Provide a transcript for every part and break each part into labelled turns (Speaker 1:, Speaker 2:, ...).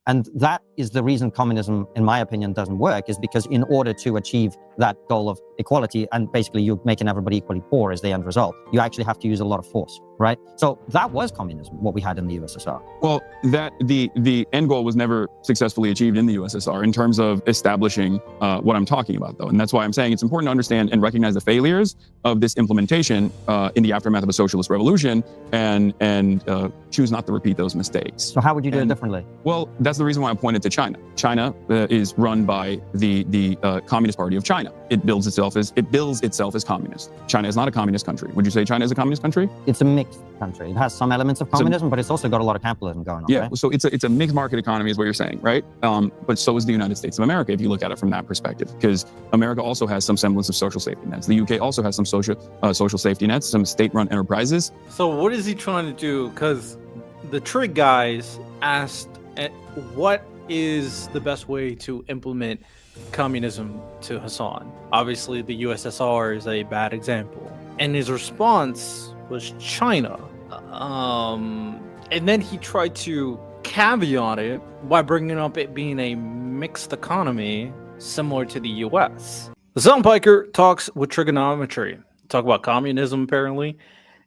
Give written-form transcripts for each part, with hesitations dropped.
Speaker 1: And that is the reason communism, in my opinion, doesn't work, is because in order to achieve that goal of equality, and basically you're making everybody equally poor as the end result, you actually have to use a lot of force, right? So that was communism, what we had in the USSR.
Speaker 2: Well, the end goal was never successfully achieved in the USSR in terms of establishing what I'm talking about, though. And that's why I'm saying it's important to understand and recognize the failures of this implementation in the aftermath of a socialist revolution and choose not to repeat those mistakes.
Speaker 1: So how would you do it differently?
Speaker 2: Well, that's the reason why I pointed to China. China is run by the Communist Party of China. It bills itself as communist. China is not a communist country. Would you say China is a communist country?
Speaker 1: It's a mixed country. It has some elements of communism, but it's also got a lot of capitalism going on.
Speaker 2: Yeah,
Speaker 1: right?
Speaker 2: So it's a mixed market economy is what you're saying, right? But so is the United States of America, if you look at it from that perspective, because America also has some semblance of social safety nets. The UK also has some social safety nets, some state-run enterprises.
Speaker 3: So what is he trying to do? Because the Trig guys asked, what is the best way to implement communism to Hasan? Obviously, the USSR is a bad example. And his response was China. And then he tried to caveat it by bringing up it being a mixed economy similar to the US. Hasan Piker talks with trigonometry. Talk about communism, apparently.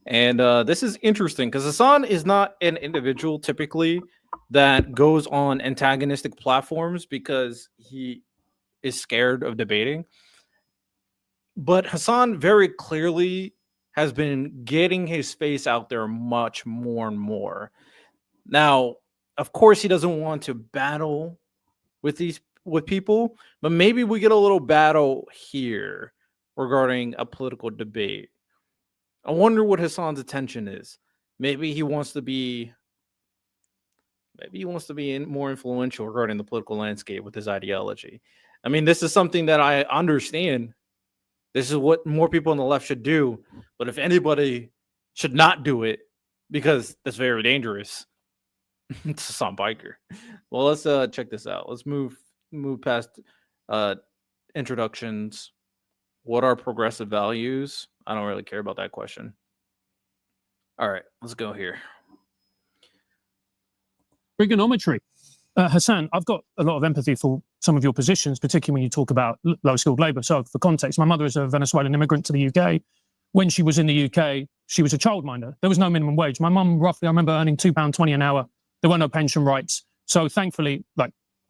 Speaker 3: And this is interesting because Hasan is not an individual typically that goes on antagonistic platforms because he is scared of debating. But Hasan very clearly has been getting his face out there much more and more. Now, of course, he doesn't want to battle with people, but maybe we get a little battle here regarding a political debate. I wonder what Hasan's attention is. Maybe he wants to be more influential regarding the political landscape with his ideology. I mean, this is something that I understand. This is what more people on the left should do. But if anybody should not do it, because that's very dangerous, it's Hasan Piker. Well, let's check this out. Let's move past introductions. What are progressive values? I don't really care about that question. All right, let's go here.
Speaker 4: Trigonometry. Hasan, I've got a lot of empathy for some of your positions, particularly when you talk about low-skilled labor. So for context, my mother is a Venezuelan immigrant to the UK. When she was in the UK, she was a childminder. There was no minimum wage. My mum, roughly, I remember earning £2.20 an hour. There were no pension rights. So thankfully,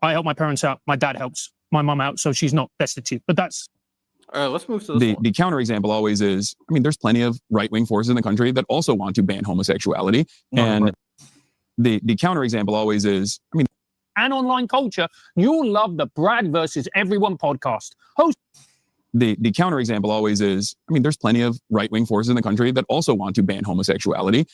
Speaker 4: I help my parents out. My dad helps my mum out, so she's not destitute. But that's...
Speaker 3: All right, let's move to this one.
Speaker 2: The counterexample always is, I mean, there's plenty of right-wing forces in the country that also want to ban homosexuality. And the counterexample always is, I mean...
Speaker 4: And online culture, you'll love the Brad versus Everyone podcast.
Speaker 2: The counterexample always is, I mean, there's plenty of right-wing forces in the country that also want to ban homosexuality.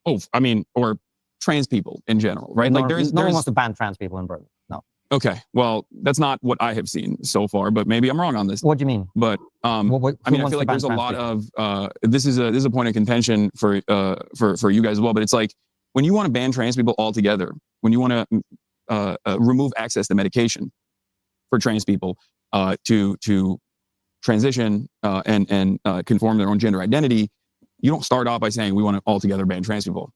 Speaker 2: Or trans people in general, right?
Speaker 1: No one wants to ban trans people in Britain. No.
Speaker 2: Okay, well, that's not what I have seen so far, but maybe I'm wrong on this.
Speaker 1: What do you mean?
Speaker 2: But I feel like there's a lot of this is a point of contention for you guys as well. But it's like when you want to ban trans people altogether, when you want to remove access to medication for trans people to transition and conform their own gender identity, you don't start off by saying we want to altogether ban trans people.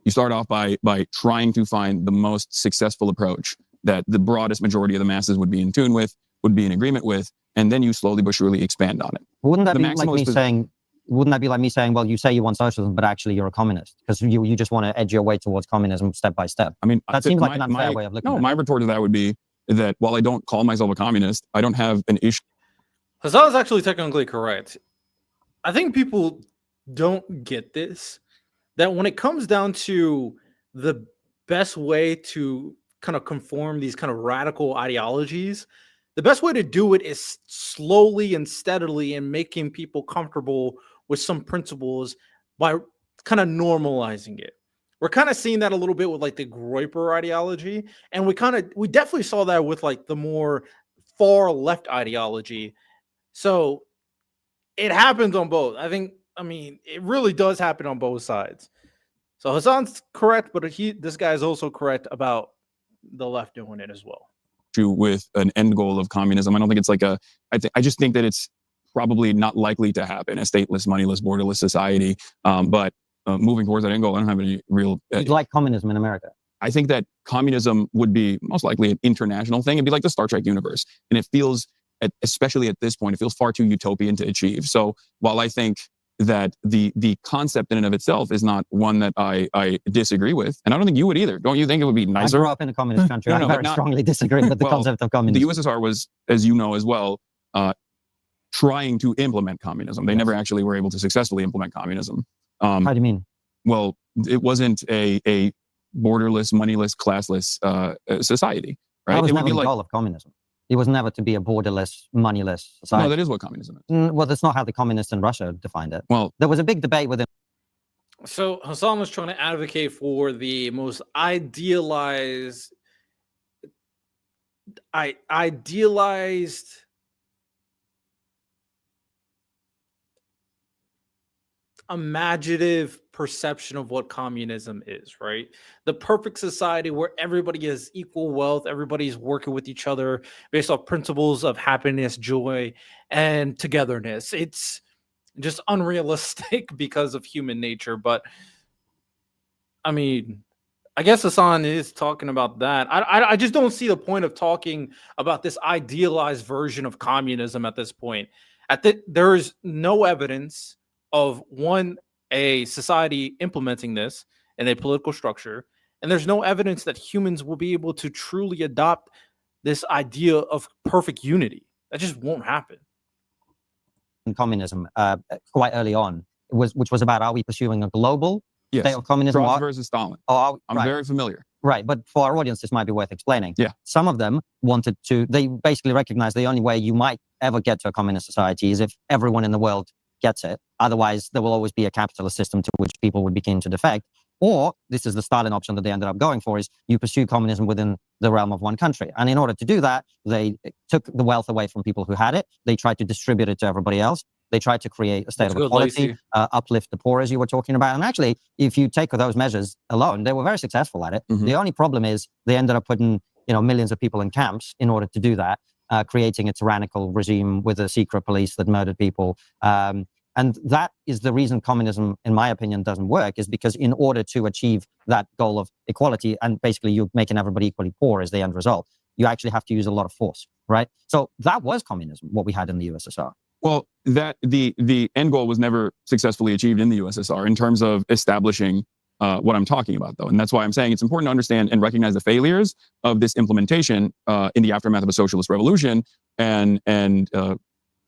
Speaker 2: You start off by trying to find the most successful approach that the broadest majority of the masses would be in tune with, would be in agreement with, and then you slowly but surely expand on it.
Speaker 1: Wouldn't that be like me saying, well, you say you want socialism, but actually you're a communist because you just want to edge your way towards communism step by step? I mean, that seems like an unfair way of looking at it.
Speaker 2: No, my retort to that would be that while I don't call myself a communist, I don't have an issue.
Speaker 3: Hasan is actually technically correct. I think people don't get this, that when it comes down to the best way to kind of conform these kind of radical ideologies, the best way to do it is slowly and steadily and making people comfortable with some principles by kind of normalizing it. We're kind of seeing that a little bit with like the Groyper ideology. And we definitely saw that with like the more far left ideology. So it happens on both. I mean, it really does happen on both sides. So Hasan's correct, but this guy is also correct about the left doing it as well.
Speaker 2: With an end goal of communism, I don't think it's like I just think that it's probably not likely to happen, a stateless, moneyless, borderless society. But moving towards that end goal, I don't have any real...
Speaker 1: You'd like communism in America?
Speaker 2: I think that communism would be most likely an international thing. It'd be like the Star Trek universe. And it feels, especially at this point, it feels far too utopian to achieve. So while I think that the concept in and of itself is not one that I disagree with, and I don't think you would either. Don't you think it would be nicer?
Speaker 1: I grew up in a communist country. I very strongly disagree with the concept of communism.
Speaker 2: The USSR was, as you know as well, trying to implement communism. They never actually were able to successfully implement communism.
Speaker 1: How do you mean?
Speaker 2: Well, it wasn't a borderless, moneyless, classless society, right?
Speaker 1: That was
Speaker 2: it
Speaker 1: never
Speaker 2: would be
Speaker 1: the
Speaker 2: like,
Speaker 1: goal of communism. It was never to be a borderless, moneyless society.
Speaker 2: No, that is what communism is.
Speaker 1: Well, that's not how the communists in Russia defined it.
Speaker 2: Well,
Speaker 1: there was a big debate within.
Speaker 3: So Hasan was trying to advocate for the most idealized imaginative perception of what communism is, right? The perfect society where everybody has equal wealth, everybody's working with each other based off principles of happiness, joy, and togetherness. It's just unrealistic because of human nature. But I mean, I guess Hasan is talking about that. I just don't see the point of talking about this idealized version of communism at this point. There is no evidence of a society implementing this in a political structure, and there's no evidence that humans will be able to truly adopt this idea of perfect unity. That just won't happen.
Speaker 1: Communism quite early on, which was about, are we pursuing a global state of communism?
Speaker 2: Frost versus Stalin.
Speaker 1: I'm
Speaker 2: very familiar.
Speaker 1: Right, but for our audience, this might be worth explaining.
Speaker 2: Yeah.
Speaker 1: Some of them they basically recognize the only way you might ever get to a communist society is if everyone in the world gets it. Otherwise, there will always be a capitalist system to which people would begin to defect. Or, this is the Stalin option that they ended up going for, is you pursue communism within the realm of one country. And in order to do that, they took the wealth away from people who had it. They tried to distribute it to everybody else. They tried to create a state of equality, uplift the poor, as you were talking about. And actually, if you take those measures alone, they were very successful at it. Mm-hmm. The only problem is they ended up putting millions of people in camps in order to do that, creating a tyrannical regime with a secret police that murdered people. And that is the reason communism, in my opinion, doesn't work, is because in order to achieve that goal of equality, and basically you're making everybody equally poor as the end result, you actually have to use a lot of force, right? So that was communism, what we had in the USSR.
Speaker 2: Well, the end goal was never successfully achieved in the USSR in terms of establishing what I'm talking about, though. And that's why I'm saying it's important to understand and recognize the failures of this implementation in the aftermath of a socialist revolution and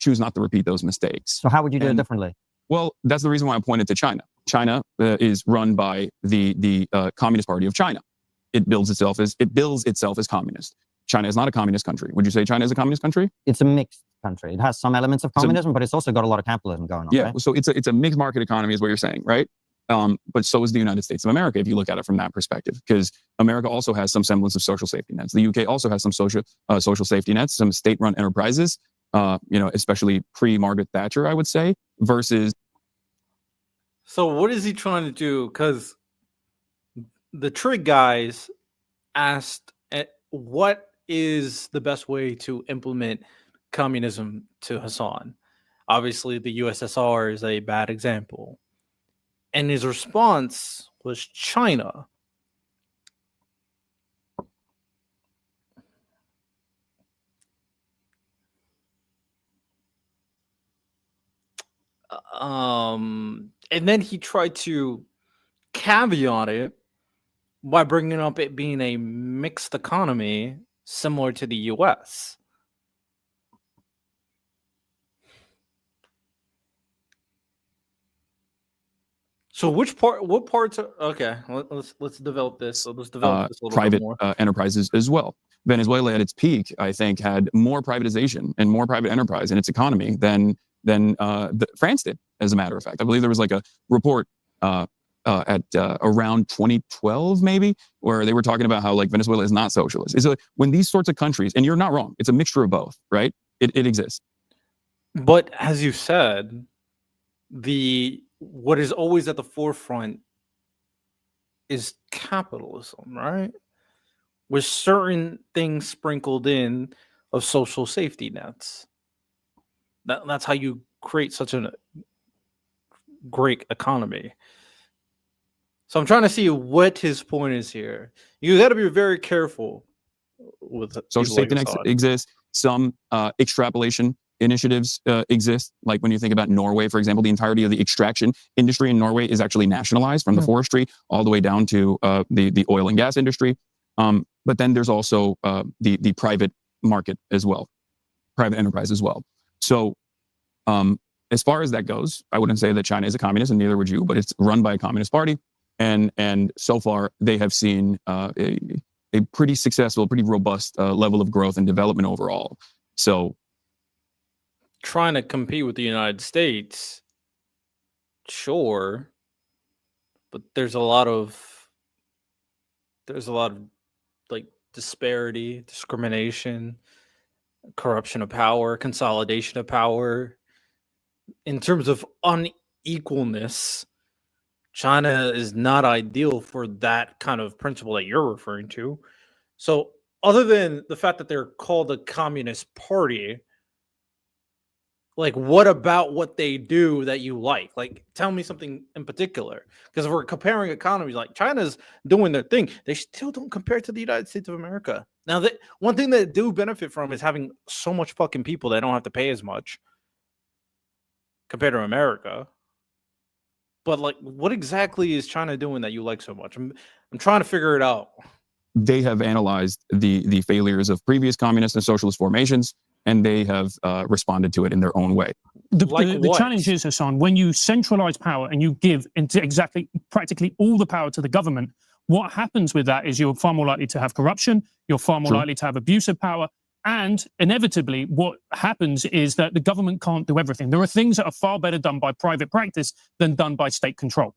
Speaker 2: choose not to repeat those mistakes.
Speaker 1: So how would you do it differently?
Speaker 2: Well, that's the reason why I pointed to China. China is run by the Communist Party of China. It bills itself as communist. China is not a communist country. Would you say China is a communist country?
Speaker 1: It's a mixed country. It has some elements of communism, but it's also got a lot of capitalism going on.
Speaker 2: Yeah,
Speaker 1: right?
Speaker 2: So it's a mixed market economy is what you're saying, right? But so is the United States of America, if you look at it from that perspective, because America also has some semblance of social safety nets. The UK also has some social safety nets, some state-run enterprises, especially pre-Margaret Thatcher, I would say, versus.
Speaker 3: So what is he trying to do? Because the Trig guys asked, what is the best way to implement communism to Hasan? Obviously, the USSR is a bad example. And his response was China. And then he tried to caveat it by bringing up it being a mixed economy similar to the US. So what parts are okay? Let's develop this. So let's develop this a little
Speaker 2: private
Speaker 3: bit more.
Speaker 2: Enterprises as well. Venezuela at its peak, I think, had more privatization and more private enterprise in its economy than France did. As a matter of fact, I believe there was like a report at around 2012, maybe, where they were talking about how like Venezuela is not socialist. It's like when these sorts of countries, and you're not wrong, it's a mixture of both, right? It exists.
Speaker 3: But as you said, what is always at the forefront is capitalism, right? With certain things sprinkled in of social safety nets. That's how you create such a great economy. So I'm trying to see what his point is here. You got to be very careful with
Speaker 2: social safety net exists. Some extrapolation initiatives exist. Like when you think about Norway, for example, the entirety of the extraction industry in Norway is actually nationalized, from the forestry all the way down to the oil and gas industry. But then there's also the private market as well, private enterprise as well. So as far as that goes, I wouldn't say that China is a communist, and neither would you, but it's run by a communist party. And so far, they have seen a pretty successful, pretty robust level of growth and development overall. So
Speaker 3: trying to compete with the United States, sure, but there's a lot of like disparity, discrimination, corruption of power, consolidation of power. In terms of unequalness, China is not ideal for that kind of principle that you're referring to. So other than the fact that they're called a communist party, like, what about what they do that you like? Like, tell me something in particular. Because if we're comparing economies, like China's doing their thing, they still don't compare to the United States of America. Now, one thing that do benefit from is having so much fucking people that don't have to pay as much compared to America. But like, what exactly is China doing that you like so much? I'm trying to figure it out.
Speaker 2: They have analyzed the failures of previous communist and socialist formations, and they have responded to it in their own way.
Speaker 4: The challenge is, Hasan, when you centralize power and you give into practically all the power to the government, what happens with that is you're far more likely to have corruption, you're far more likely to have abuse of power, and inevitably what happens is that the government can't do everything. There are things that are far better done by private practice than done by state control.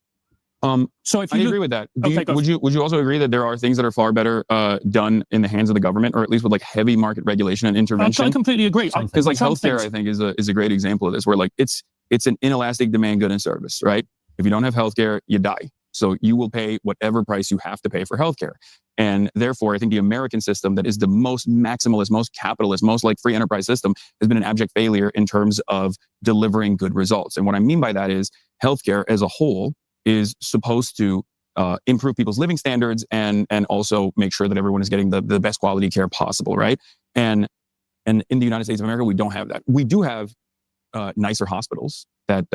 Speaker 2: So if I agree with that. Would you also agree that there are things that are far better done in the hands of the government, or at least with like heavy market regulation and intervention?
Speaker 4: I completely agree.
Speaker 2: Because like healthcare, I think is a great example of this, where like it's an inelastic demand good and service, right? If you don't have healthcare, you die. So you will pay whatever price you have to pay for healthcare. And therefore, I think the American system that is the most maximalist, most capitalist, most like free enterprise system has been an abject failure in terms of delivering good results. And what I mean by that is healthcare as a whole is supposed to improve people's living standards and also make sure that everyone is getting the best quality care possible, right? And in the United States of America, we don't have that. We do have nicer hospitals that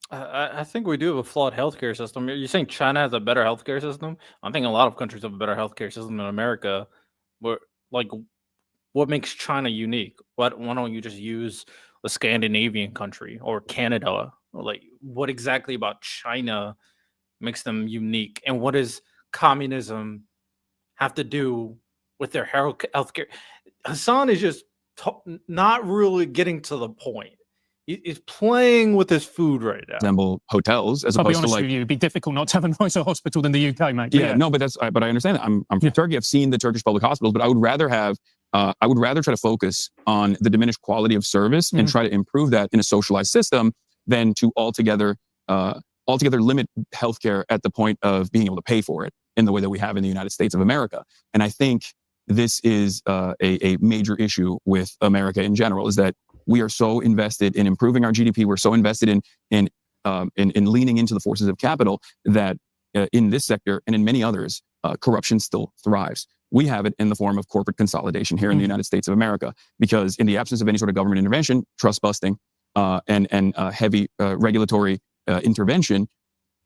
Speaker 3: I think we do have a flawed healthcare system. You're saying China has a better healthcare system? I think a lot of countries have a better healthcare system than America. But like, what makes China unique? Why don't you just use a Scandinavian country or Canada? Like, what exactly about China makes them unique? And what does communism have to do with their healthcare? Hasan is just not really getting to the point. He's playing with his food right now.
Speaker 2: Resemble hotels as
Speaker 4: I'll
Speaker 2: opposed
Speaker 4: be honest
Speaker 2: to like.
Speaker 4: with you, it'd be difficult not to have a nicer hospital than the UK, mate.
Speaker 2: Yeah, no, but I understand that. I'm from Turkey. I've seen the Turkish public hospitals, but I would rather try to focus on the diminished quality of service and try to improve that in a socialized system than to altogether limit healthcare at the point of being able to pay for it in the way that we have in the United States of America. And I think this is a major issue with America in general, is that we are so invested in improving our GDP. We're so invested in leaning into the forces of capital that in this sector and in many others, corruption still thrives. We have it in the form of corporate consolidation here in the United States of America, because in the absence of any sort of government intervention, trust busting, and heavy regulatory intervention,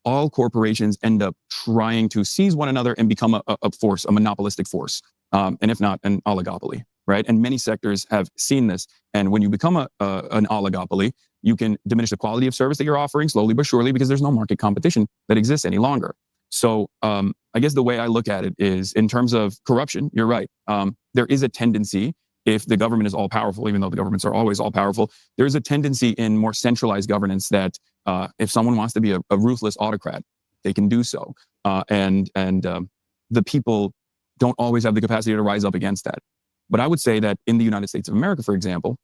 Speaker 2: all corporations end up trying to seize one another and become a force, a monopolistic force, and if not, an oligopoly, right? And many sectors have seen this. And when you become an oligopoly, you can diminish the quality of service that you're offering slowly but surely, because there's no market competition that exists any longer. So I guess the way I look at it is in terms of corruption, you're right. There is a tendency, if the government is all powerful, even though the governments are always all powerful, there is a tendency in more centralized governance that if someone wants to be a ruthless autocrat, they can do so. And the people don't always have the capacity to rise up against that. But I would say that in the United States of America, for example,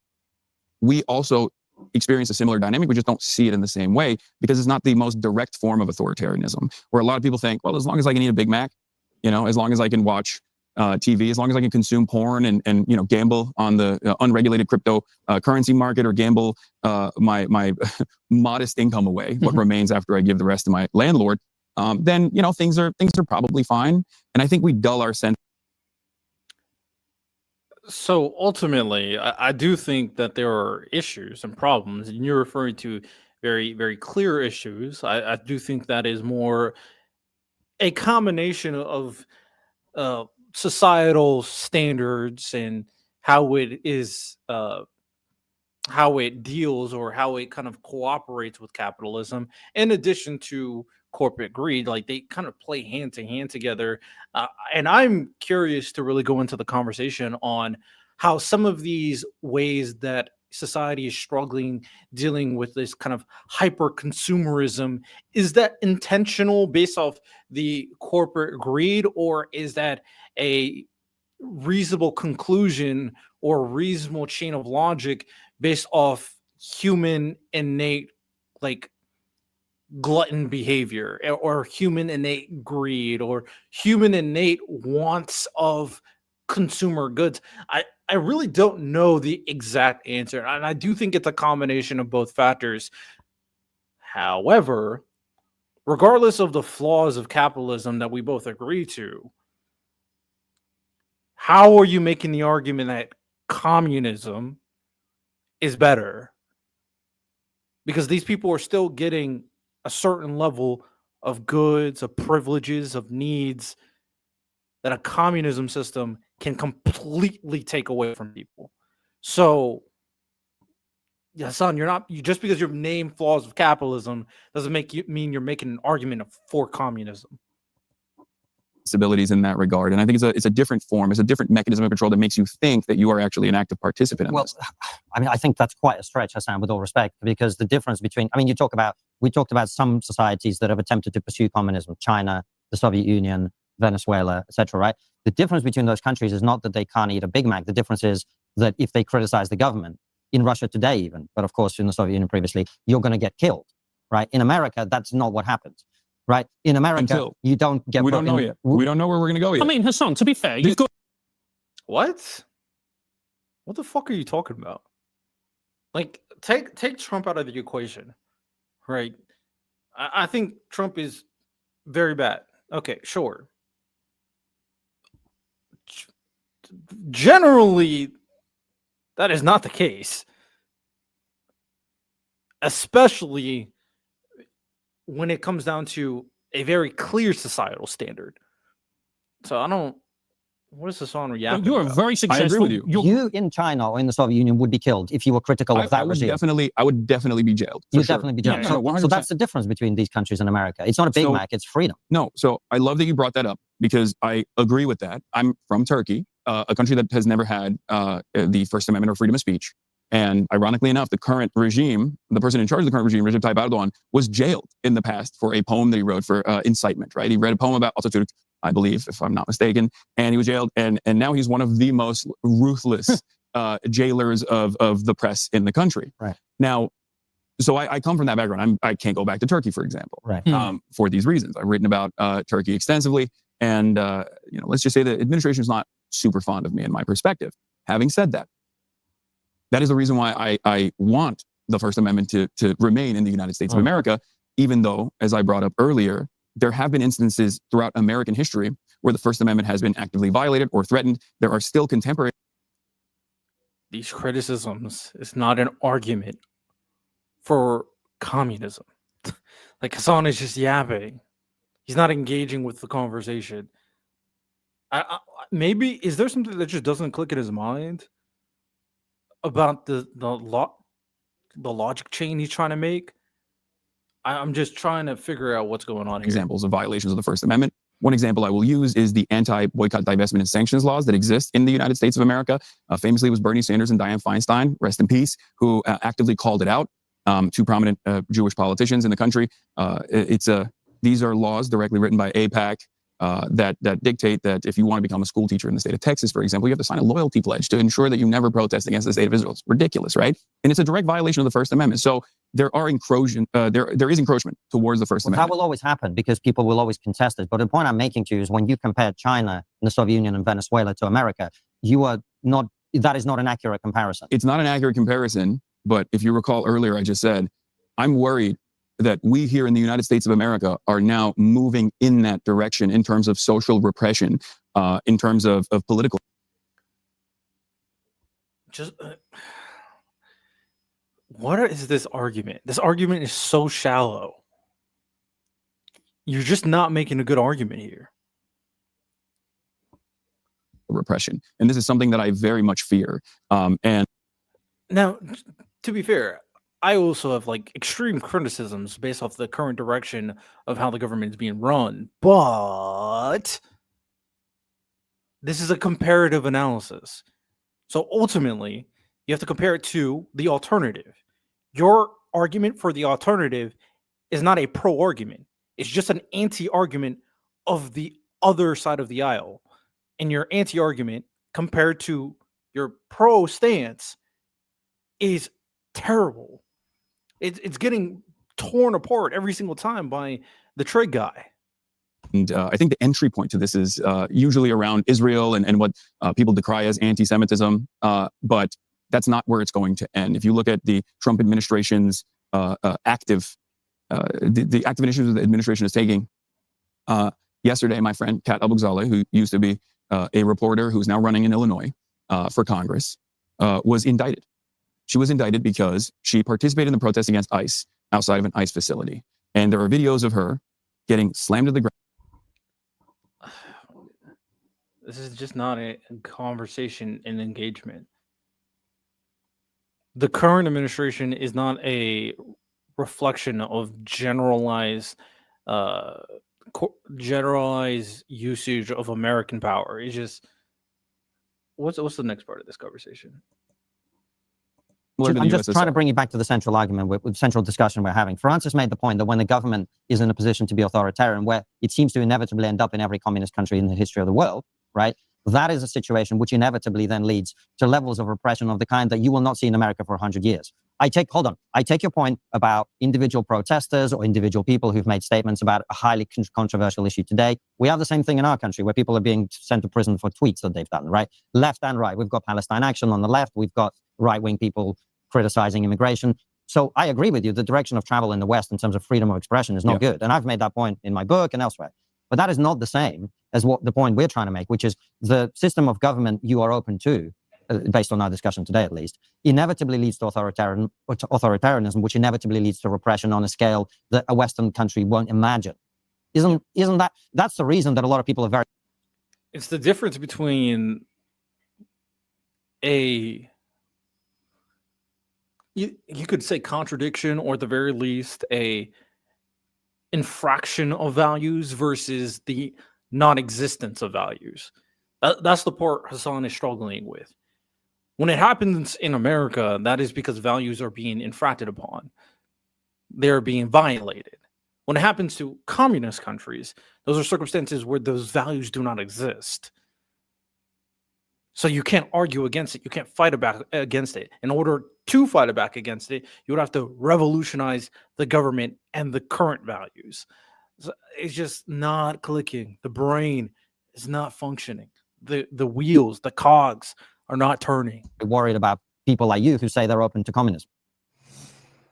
Speaker 2: we also experience a similar dynamic. We just don't see it in the same way because it's not the most direct form of authoritarianism, where a lot of people think, well, as long as I can eat a Big Mac, as long as I can watch TV, as long as I can consume porn and gamble on the unregulated crypto currency market, or gamble my modest income away, what remains after I give the rest to my landlord, then things are probably fine. And I think we dull our sense.
Speaker 3: So ultimately, I do think that there are issues and problems, and you're referring to very, very clear issues. I do think that is more a combination of uh, societal standards and how it is, how it deals or how it kind of cooperates with capitalism, in addition to corporate greed. Like they kind of play hand to hand together. And I'm curious to really go into the conversation on how some of these ways that society is struggling dealing with this kind of hyper consumerism, is that intentional based off the corporate greed, or is that a reasonable conclusion or reasonable chain of logic based off human innate, like, glutton behavior, or human innate greed, or human innate wants of consumer goods? I really don't know the exact answer, and I do think it's a combination of both factors. However, regardless of the flaws of capitalism that we both agree to, how are you making the argument that communism is better? Because these people are still getting a certain level of goods, of privileges, of needs that a communism system can completely take away from people. So, yeah, son, you just because you've named flaws of capitalism doesn't mean you're making an argument for communism.
Speaker 2: Abilities in that regard, and I think it's a different form, it's a different mechanism of control that makes you think that you are actually an active participant in this.
Speaker 1: I mean, I think that's quite a stretch, Hasan, with all respect, because the difference between, we talked about some societies that have attempted to pursue communism, China, the Soviet Union, Venezuela, etc. Right? The difference between those countries is not that they can't eat a Big Mac. The difference is that if they criticize the government, in Russia today even, but of course in the Soviet Union previously, you're going to get killed. Right? In America, that's not what happens. Right? In America, you don't get...
Speaker 2: We don't know yet. We don't know where we're going to go yet.
Speaker 4: I mean, Hasan, to be fair, you've got...
Speaker 3: What? What the fuck are you talking about? Like, take Trump out of the equation, right? I think Trump is very bad. Okay, sure. Generally, that is not the case. Especially when it comes down to a very clear societal standard. So I don't... What is this on reaction?
Speaker 4: You're
Speaker 3: about?
Speaker 4: very successful.
Speaker 2: I agree with you.
Speaker 1: You in China or in the Soviet Union would be killed if you were critical of that regime.
Speaker 2: I would definitely be jailed.
Speaker 1: You'd
Speaker 2: sure.
Speaker 1: definitely be jailed.
Speaker 2: Yeah,
Speaker 1: so that's the difference between these countries and America. It's not a Big Mac, it's freedom.
Speaker 2: No, so I love that you brought that up because I agree with that. I'm from Turkey, a country that has never had the First Amendment or freedom of speech. And ironically enough, the current regime, the person in charge of the current regime, Recep Tayyip Erdogan, was jailed in the past for a poem that he wrote for incitement, right? He read a poem about Atatürk, I believe, if I'm not mistaken, and he was jailed. And now he's one of the most ruthless jailers of the press in the country.
Speaker 1: Right.
Speaker 2: Now, so I come from that background. I can't go back to Turkey, for example,
Speaker 1: right.
Speaker 2: For these reasons. I've written about Turkey extensively. And, let's just say the administration is not super fond of me in my perspective. Having said that, that is the reason why I want the First Amendment to remain in the United States of America, even though, as I brought up earlier, there have been instances throughout American history where the First Amendment has been actively violated or threatened. There are still contemporary...
Speaker 3: These criticisms is not an argument for communism. Like, Hasan is just yapping. He's not engaging with the conversation. Maybe, is there something that just doesn't click in his mind about the logic chain he's trying to make? I'm just trying to figure out what's going on here.
Speaker 2: Examples of violations of the First Amendment. One example I will use is the anti-boycott, divestment, and sanctions laws that exist in the United States of America. Famously, it was Bernie Sanders and Dianne Feinstein, rest in peace, who actively called it out. Two prominent Jewish politicians in the country. These are laws directly written by AIPAC that dictate that if you want to become a school teacher in the state of Texas, for example, you have to sign a loyalty pledge to ensure that you never protest against the state of Israel. It's ridiculous, right? And it's a direct violation of the First Amendment. So there are encroachment. There is encroachment towards the First Amendment.
Speaker 1: That will always happen because people will always contest it. But the point I'm making to you is when you compare China and the Soviet Union and Venezuela to America, that is not an accurate comparison.
Speaker 2: It's not an accurate comparison. But if you recall earlier, I just said, I'm worried that we here in the United States of America are now moving in that direction in terms of social repression, in terms of political.
Speaker 3: Just what is this argument? This argument is so shallow. You're just not making a good argument here.
Speaker 2: Repression, and this is something that I very much fear. And
Speaker 3: now, to be fair, I also have like extreme criticisms based off the current direction of how the government is being run, but this is a comparative analysis. So ultimately, you have to compare it to the alternative. Your argument for the alternative is not a pro argument. It's just an anti-argument of the other side of the aisle. And your anti-argument compared to your pro stance is terrible. It's getting torn apart every single time by the trig guy.
Speaker 2: And I think the entry point to this is usually around Israel and what people decry as anti-Semitism, but that's not where it's going to end. If you look at the Trump administration's the active initiatives the administration is taking, yesterday, my friend Kat Abugzaleh, who used to be a reporter who's now running in Illinois for Congress, was indicted. She was indicted because she participated in the protest against ICE outside of an ICE facility. And there are videos of her getting slammed to the ground.
Speaker 3: This is just not a conversation and engagement. The current administration is not a reflection of generalized usage of American power. It's just what's the next part of this conversation?
Speaker 1: I'm just trying to bring you back to the central argument, with central discussion we're having. Francis made the point that when the government is in a position to be authoritarian, where it seems to inevitably end up in every communist country in the history of the world, right? That is a situation which inevitably then leads to levels of repression of the kind that you will not see in America for 100 years. I take your point about individual protesters or individual people who've made statements about a highly controversial issue today. We have the same thing in our country where people are being sent to prison for tweets that they've done, right? Left and right. We've got Palestine Action on the left. We've got right-wing people criticizing immigration. So I agree with you. The direction of travel in the West in terms of freedom of expression is not good. And I've made that point in my book and elsewhere. But that is not the same as what the point we're trying to make, which is the system of government you are open to, based on our discussion today at least, inevitably leads to authoritarianism, which inevitably leads to repression on a scale that a Western country won't imagine. Isn't that's the reason that a lot of people are very...
Speaker 3: It's the difference between you could say contradiction, or at the very least a infraction of values versus the non-existence of values. That's the part Hasan is struggling with. When it happens in America, that is because values are being infracted upon. They're being violated. When it happens to communist countries, those are circumstances where those values do not exist. So you can't argue against it. You can't fight back against it. In order to fight back against it, you would have to revolutionize the government and the current values. So it's just not clicking. The brain is not functioning. The wheels, the cogs are not turning.
Speaker 1: Worried about people like you who say they're open to communism.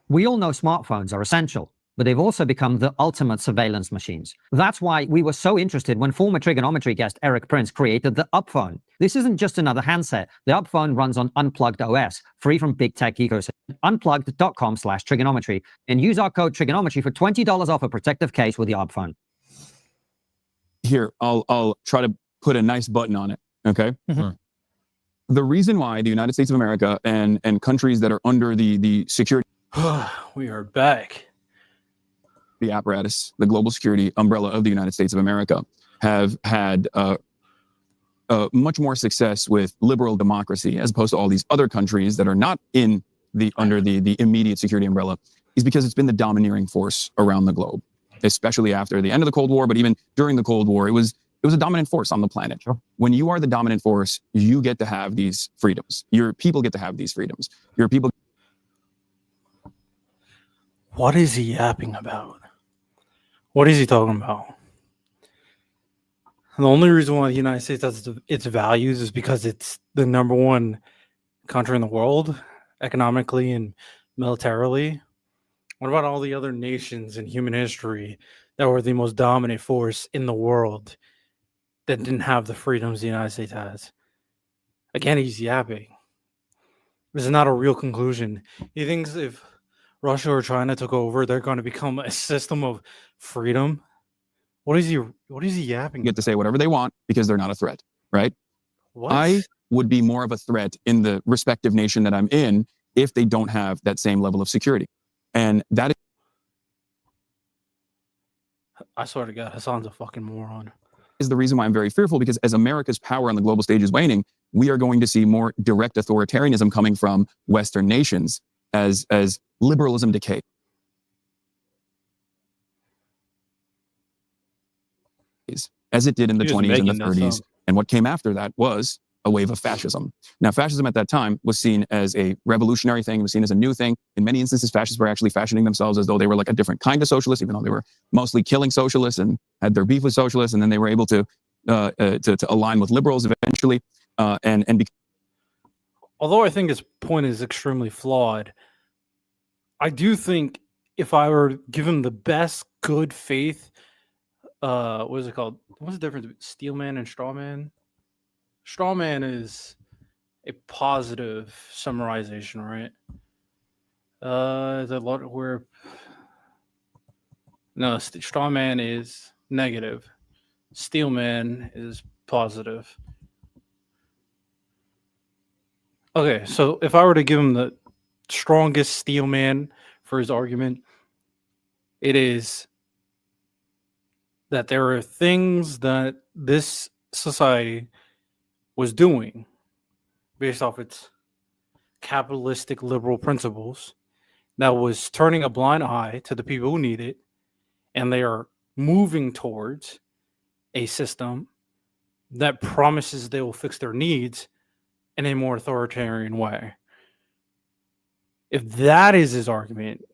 Speaker 1: We all know smartphones are essential, but they've also become the ultimate surveillance machines. That's why we were so interested when former trigonometry guest Eric Prince created the UpPhone. This isn't just another handset. The UpPhone runs on Unplugged OS, free from big tech ecosystem. Unplugged.com/trigonometry, and use our code trigonometry for $20 off a protective case with the UpPhone.
Speaker 2: Here, I'll try to put a nice button on it, okay?
Speaker 4: Mm-hmm.
Speaker 2: The reason why the United States of America and countries that are under the security...
Speaker 3: We are back.
Speaker 2: The apparatus, the global security umbrella of the United States of America, have had much more success with liberal democracy as opposed to all these other countries that are not in under the immediate security umbrella, is because it's been the domineering force around the globe, especially after the end of the Cold War, but even during the Cold War, it was a dominant force on the planet.
Speaker 1: Sure.
Speaker 2: When you are the dominant force, you get to have these freedoms. Your people get to have these freedoms. Your people...
Speaker 3: What is he yapping about? What is he talking about? The only reason why the United States has its values is because it's the number one country in the world, economically and militarily. What about all the other nations in human history that were the most dominant force in the world that didn't have the freedoms the United States has? Again, he's yapping. This is not a real conclusion. He thinks if Russia or China took over, they're going to become a system of freedom. What is he yapping?
Speaker 2: Get to say whatever they want because they're not a threat, right?
Speaker 3: What?
Speaker 2: I would be more of a threat in the respective nation that I'm in if they don't have that same level of security. And that is,
Speaker 3: I swear to God, Hasan's a fucking moron.
Speaker 2: Is the reason why I'm very fearful, because as America's power on the global stage is waning, we are going to see more direct authoritarianism coming from Western nations as liberalism decays. As it did in the 20s and the 30s. And what came after that was a wave of fascism. Now, fascism at that time was seen as a revolutionary thing, was seen as a new thing. In many instances, fascists were actually fashioning themselves as though they were like a different kind of socialist, even though they were mostly killing socialists and had their beef with socialists. And then they were able to align with liberals eventually.
Speaker 3: Although I think his point is extremely flawed, I do think if I were given the best good faith, what is it called? What's the difference between steelman and strawman? Strawman is a positive summarization, right? The lot where no, strawman is negative. Steelman is positive. Okay, so if I were to give him the strongest steelman for his argument, it is that there are things that this society was doing based off its capitalistic liberal principles that was turning a blind eye to the people who need it, and they are moving towards a system that promises they will fix their needs in a more authoritarian way. If that is his argument,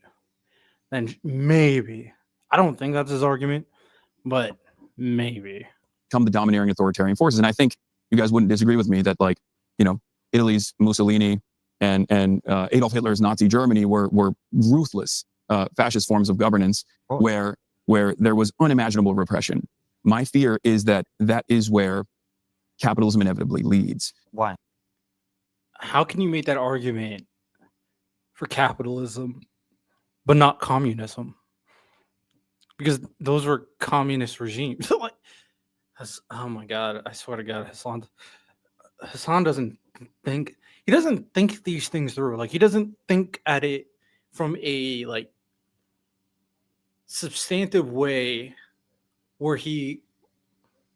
Speaker 3: then maybe. I don't think that's his argument, but maybe.
Speaker 2: Come the domineering authoritarian forces. And I think you guys wouldn't disagree with me that, like, you know, Italy's Mussolini and Adolf Hitler's Nazi Germany were ruthless fascist forms of governance where there was unimaginable repression. My fear is that is where capitalism inevitably leads.
Speaker 1: Why?
Speaker 3: How can you make that argument for capitalism, but not communism? Because those were communist regimes. Like, oh my God, I swear to God, Hasan doesn't think these things through. Like, he doesn't think at it from a like substantive way where he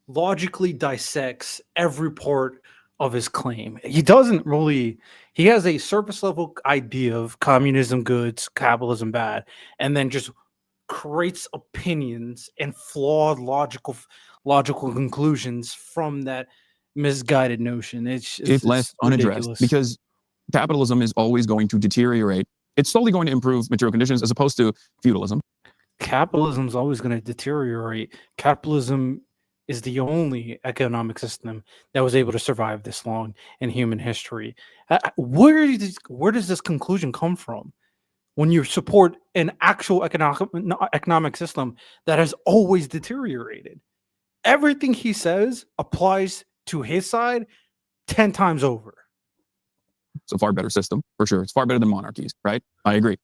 Speaker 3: logically dissects every part of his claim. He doesn't really. He has a surface level idea of communism goods, capitalism bad, and then just creates opinions and flawed logical conclusions from that misguided notion.
Speaker 2: If left unaddressed, ridiculous. Because capitalism is always going to deteriorate. It's slowly going to improve material conditions as opposed to feudalism.
Speaker 3: Capitalism is always going to deteriorate. Capitalism is the only economic system that was able to survive this long in human history. Where does this conclusion come from? When you support an actual economic system that has always deteriorated. Everything he says applies to his side 10 times over.
Speaker 2: It's a far better system, for sure. It's far better than monarchies, right? I agree.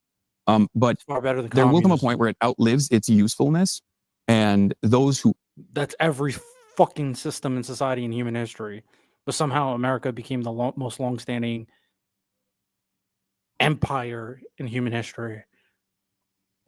Speaker 2: But
Speaker 3: it's far better than
Speaker 2: there will come a point where it outlives its usefulness, and those who...
Speaker 3: That's every fucking system in society in human history. But somehow America became the most long-standing empire in human history.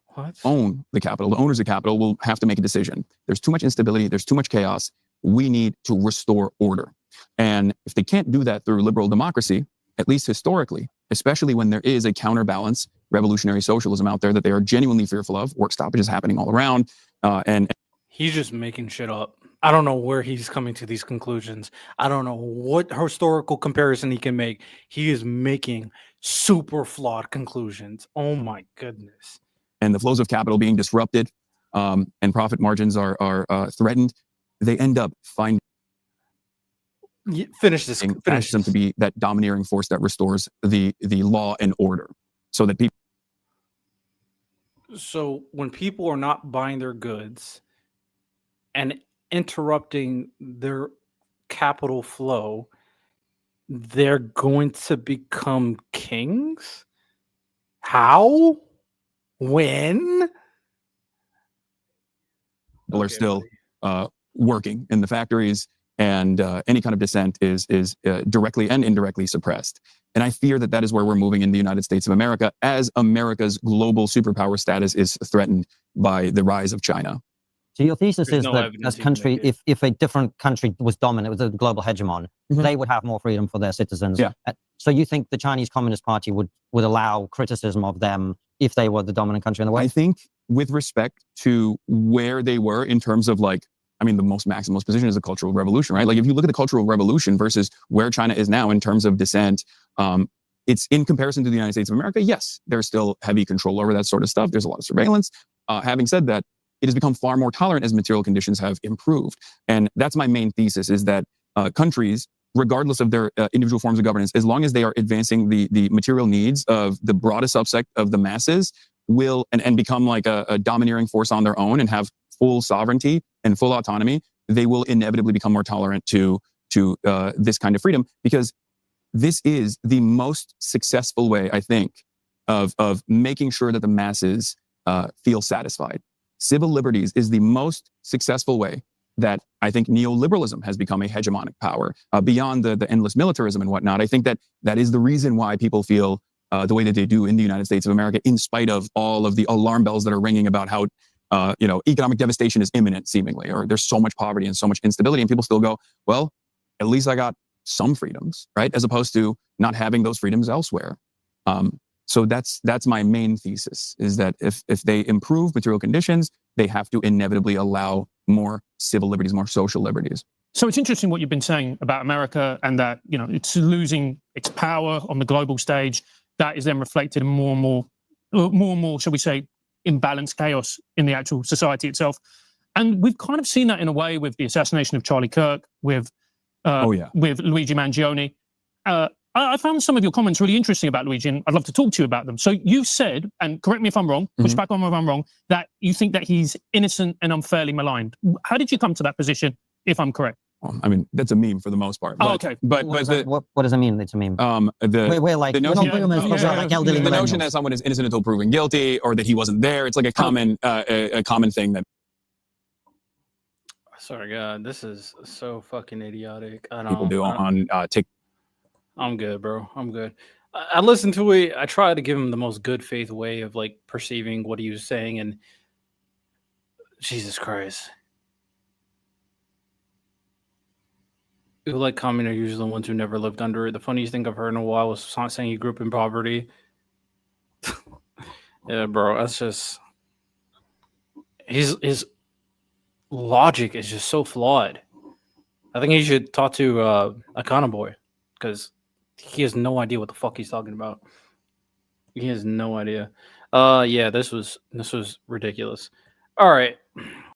Speaker 3: What?
Speaker 2: Own the capital. The owners of capital will have to make a decision. There's too much instability. There's too much chaos. We need to restore order. And if they can't do that through liberal democracy, at least historically, especially when there is a counterbalance, revolutionary socialism out there that they are genuinely fearful of, work stoppages happening all around. And
Speaker 3: he's just making shit up. I don't know where he's coming to these conclusions. I don't know what historical comparison he can make. He is making super flawed conclusions. Oh my goodness.
Speaker 2: And the flows of capital being disrupted, and profit margins are threatened. They end up finding fascism to be that domineering force that restores the law and order, so that people
Speaker 3: So when people are not buying their goods and interrupting their capital flow, they're going to become kings? How? When?
Speaker 2: People are still working in the factories, and any kind of dissent is directly and indirectly suppressed. And I fear that that is where we're moving in the United States of America, as America's global superpower status is threatened by the rise of China.
Speaker 1: So your thesis
Speaker 3: There's
Speaker 1: is
Speaker 3: no
Speaker 1: that
Speaker 3: evidence
Speaker 1: as
Speaker 3: you can
Speaker 1: country,
Speaker 3: make it.
Speaker 1: if a different country was dominant, was a global hegemon, they would have more freedom for their citizens.
Speaker 2: Yeah.
Speaker 1: So you think the Chinese Communist Party would allow criticism of them if they were the dominant country in the world?
Speaker 2: I think with respect to where they were in terms of like, I mean, the most maximalist position is the Cultural Revolution, right? Like if you look at the Cultural Revolution versus where China is now in terms of dissent, it's in comparison to the United States of America. Yes, there's still heavy control over that sort of stuff. There's a lot of surveillance. Having said that, it has become far more tolerant as material conditions have improved. And that's my main thesis, is that countries, regardless of their individual forms of governance, as long as they are advancing the material needs of the broadest subsect of the masses, will and become like a domineering force on their own and have full sovereignty and full autonomy, they will inevitably become more tolerant to this kind of freedom, because this is the most successful way, I think, of making sure that the masses feel satisfied. Civil liberties is the most successful way that I think neoliberalism has become a hegemonic power beyond the endless militarism and whatnot. I think that is the reason why people feel the way that they do in the United States of America, in spite of all of the alarm bells that are ringing about how economic devastation is imminent, seemingly, or there's so much poverty and so much instability, and people still go, well, at least I got some freedoms, right? As opposed to not having those freedoms elsewhere. So that's my main thesis, is that if they improve material conditions, they have to inevitably allow more civil liberties, more social liberties.
Speaker 4: So it's interesting what you've been saying about America, and that, it's losing its power on the global stage. That is then reflected in more and more, shall we say, imbalanced chaos in the actual society itself. And we've kind of seen that in a way with the assassination of Charlie Kirk, with Luigi Mangione. I found some of your comments really interesting about Luigi, and I'd love to talk to you about them. So you said, and correct me if I'm wrong, push back on me if I'm wrong, that you think that he's innocent and unfairly maligned. How did you come to that position, if I'm correct?
Speaker 2: Well, I mean, that's a meme for the most part. But,
Speaker 4: okay.
Speaker 2: But
Speaker 1: what does it mean? It's a meme.
Speaker 2: We're
Speaker 1: like
Speaker 2: the notion,
Speaker 1: the
Speaker 2: notion that someone is innocent until proven guilty, or that he wasn't there. It's like a common a common thing that.
Speaker 3: Sorry, God, this is so fucking idiotic. I
Speaker 2: People do on TikTok.
Speaker 3: I'm good, bro. I'm good. I listened to it. I tried to give him the most good faith way of like perceiving what he was saying, and Jesus Christ. People like coming are usually the ones who never lived under it. The funniest thing I've heard in a while was saying he grew up in poverty. Yeah, bro. That's just his logic is just so flawed. I think he should talk to Akana Boy, because he has no idea what the fuck he's talking about. He has no idea. Yeah, this was ridiculous. All right.